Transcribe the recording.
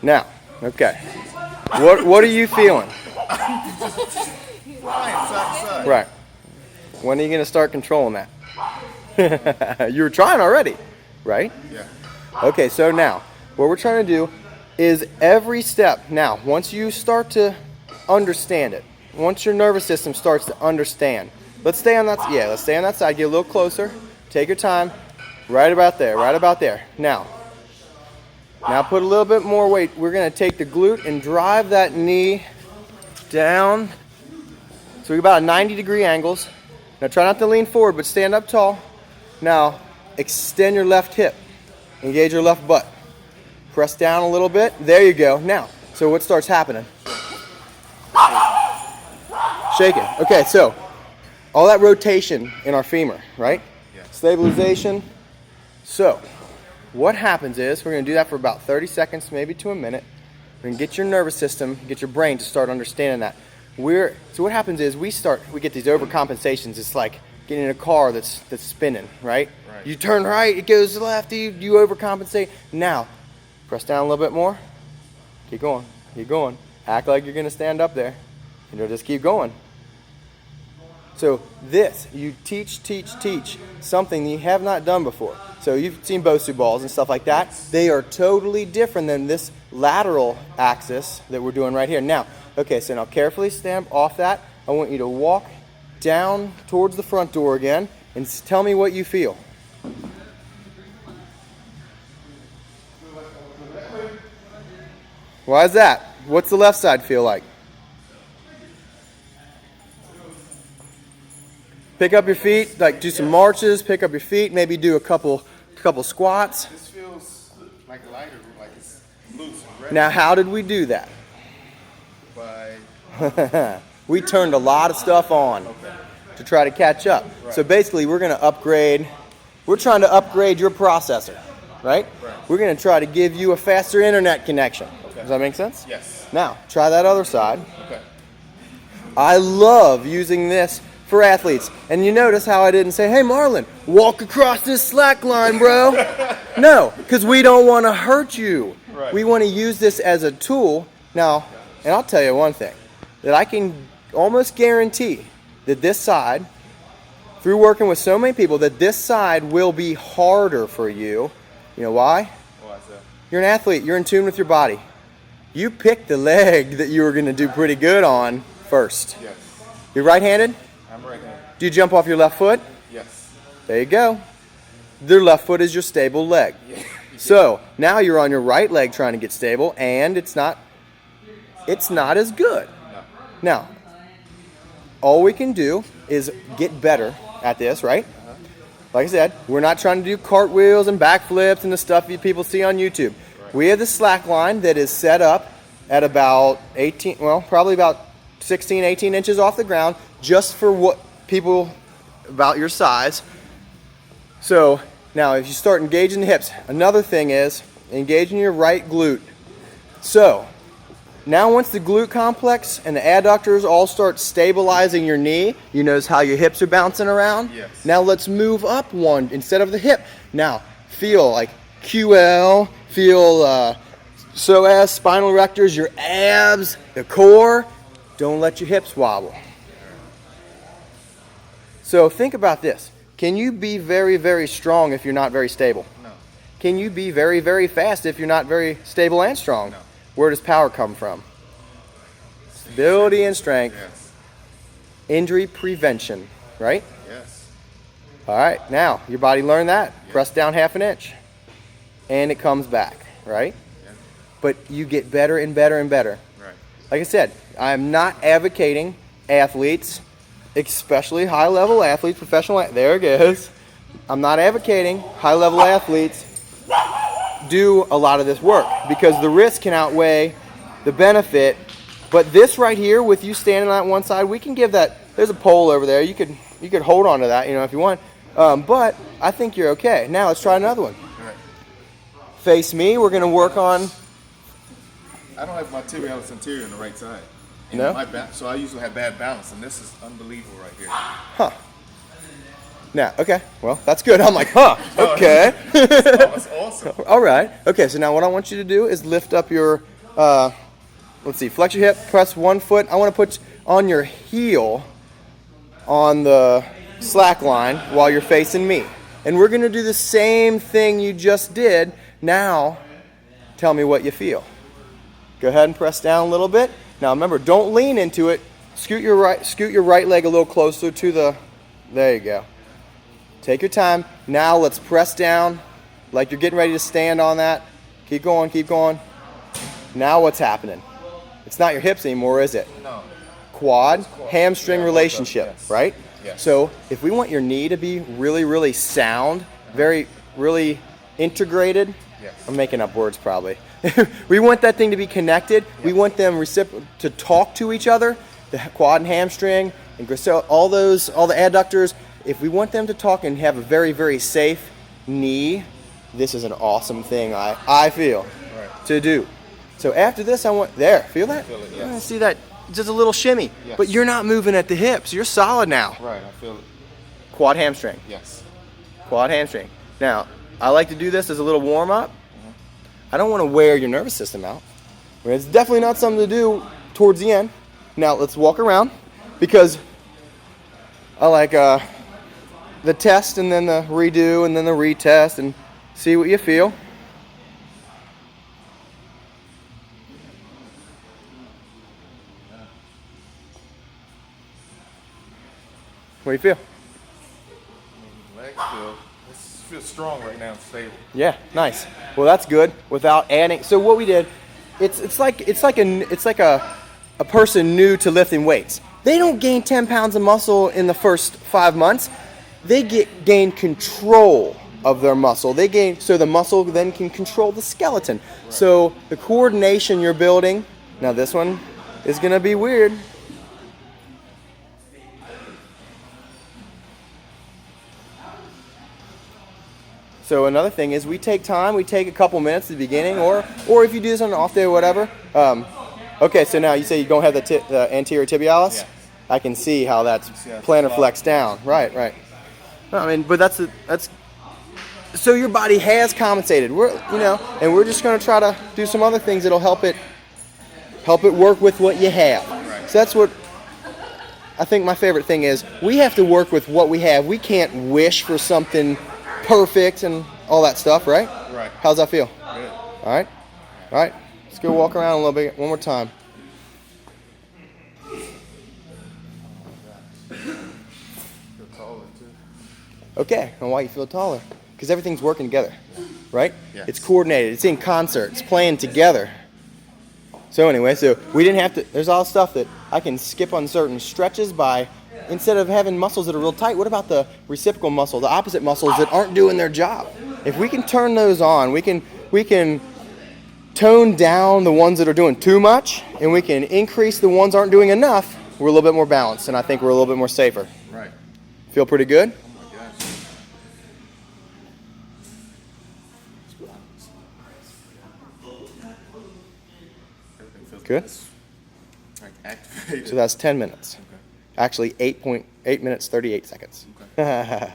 Now, okay. What are you feeling? Flying side to side. Right. When are you going to start controlling that? You were trying already, right? Yeah. Okay, so now, what we're trying to do is every step. Now, once you start to understand it, once your nervous system starts to understand, let's stay on that side, get a little closer, take your time, right about there, right about there. Now put a little bit more weight. We're going to take the glute and drive that knee down. So we got about 90-degree angles. Now try not to lean forward, but stand up tall. Now extend your left hip. Engage your left butt. Press down a little bit. There you go. Now, so what starts happening? Shaking. Okay, so all that rotation in our femur, right? Yeah. Stabilization. So what happens is we're going to do that for about 30 seconds, maybe to a minute. We're going to get your nervous system, get your brain to start understanding that. So what happens is we get these overcompensations. It's like getting in a car that's spinning, right? You turn right, it goes left, you overcompensate. Now, press down a little bit more. Keep going, keep going. Act like you're going to stand up there. And you'll just keep going. So this, you teach something you have not done before. So you've seen Bosu balls and stuff like that. They are totally different than this lateral axis that we're doing right here. Now, okay, so now carefully stand off that. I want you to walk down towards the front door again and tell me what you feel. Why is that? What's the left side feel like? Pick up your feet, like do some marches, pick up your feet, maybe do a couple squats. This feels like lighter, like it's loose. Now, how did we do that? By We turned a lot of stuff on to try to catch up. So basically, we're going to upgrade. We're trying to upgrade your processor, right? We're going to try to give you a faster internet connection. Does that make sense? Yes. Now, try that other side. Okay. I love using this for athletes. And you notice how I didn't say, hey, Marlon, walk across this slack line, bro. No, because we don't want to hurt you. Right. We want to use this as a tool. Now, and I'll tell you one thing, that I can almost guarantee that this side, through working with so many people, that this side will be harder for you. You know why? Why is that? You're an athlete. You're in tune with your body. You picked the leg that you were going to do pretty good on first. Yes. You're right-handed? I'm right-handed. Do you jump off your left foot? Yes. There you go. Their left foot is your stable leg. Yeah. So now you're on your right leg trying to get stable, and it's not as good. No. Now, all we can do is get better at this, right? Like I said, we're not trying to do cartwheels and backflips and the stuff you people see on YouTube. Right. We have the slack line that is set up at about probably about 16, 18 inches off the ground, just for what people about your size. So now if you start engaging the hips, another thing is engaging your right glute. So now once the glute complex and the adductors all start stabilizing your knee, you notice how your hips are bouncing around? Yes. Now let's move up one instead of the hip. Now feel like QL, feel psoas, spinal erectors, your abs, the core. Don't let your hips wobble. So think about this. Can you be very, very strong if you're not very stable? No. Can you be very, very fast if you're not very stable and strong? No. Where does power come from? Stability and strength. Yes. Injury prevention, right? Yes. All right, now your body learned that. Yes. Press down half an inch. And it comes back, right? Yeah. But you get better and better and better. Right. Like I said, I'm not advocating athletes, especially high-level athletes, there it goes. I'm not advocating high-level athletes do a lot of this work because the risk can outweigh the benefit. But this right here, with you standing on that one side, we can give that. There's a pole over there. You could hold on to that, if you want. But I think you're okay. Now let's try another one. All right. Face me. We're going to work on. I don't have my tibialis anterior on the right side. No? So I usually have bad balance, and this is unbelievable right here. Huh. Now, okay, well, that's good. I'm like, huh, okay. That's awesome. All right. Okay, so now what I want you to do is lift up your, let's see, flex your hip, press one foot. I want to put on your heel on the slack line while you're facing me. And we're going to do the same thing you just did. Now, tell me what you feel. Go ahead and press down a little bit. Now remember, don't lean into it. Scoot your right leg a little closer to the, there you go. Take your time. Now let's press down like you're getting ready to stand on that. Keep going, keep going. Now what's happening? It's not your hips anymore, is it? No. Quad, hamstring relationship, yes. right? Yes. So if we want your knee to be really, really sound, really integrated, yes. I'm making up words probably. We want that thing to be connected. Yes. We want them to talk to each other, the quad and hamstring, and all the adductors. If we want them to talk and have a very, very safe knee, this is an awesome thing I feel to do. So after this, I want, feel that? Feel it, yes. I see that, just a little shimmy. Yes. But you're not moving at the hips. You're solid now. Right, I feel it. Quad hamstring. Yes. Quad hamstring. Now, I like to do this as a little warm up. I don't want to wear your nervous system out. It's definitely not something to do towards the end. Now, let's walk around because I like the test and then the redo and then the retest and see what you feel. What do you feel? Legs feel strong right now, stable. Yeah, nice. Well, that's good. Without adding, so what we did, it's like a person new to lifting weights. They don't gain 10 pounds of muscle in the first 5 months. They gain control of their muscle. So the muscle then can control the skeleton. Right. So the coordination you're building. Now this one is gonna be weird. So another thing is we take time, we take a couple minutes at the beginning, or if you do this on an off day or whatever. Okay, so now you say you don't have the anterior tibialis? Yeah. I can see how that's plantar flex down. Right. I mean, but that's so your body has compensated. And we're just going to try to do some other things that'll help it work with what you have. Right. So that's what I think my favorite thing is. We have to work with what we have. We can't wish for something perfect and all that stuff, right? Right. How's that feel? Good. All right. Let's go walk around a little bit one more time. Feel taller too. Okay, and why you feel taller? Because everything's working together, right? Yes. It's coordinated. It's in concert. It's playing together. So anyway, we didn't have to. There's all stuff that I can skip on certain stretches by. Instead of having muscles that are real tight, what about the reciprocal muscle, the opposite muscles that aren't doing their job? If we can turn those on, we can tone down the ones that are doing too much, and we can increase the ones that aren't doing enough. We're a little bit more balanced, and I think we're a little bit more safer. Right. Feel pretty good? Oh my gosh. Everything feels Good? like activated. So that's 10 minutes. Okay. Actually, 8 minutes, 38 seconds. Okay.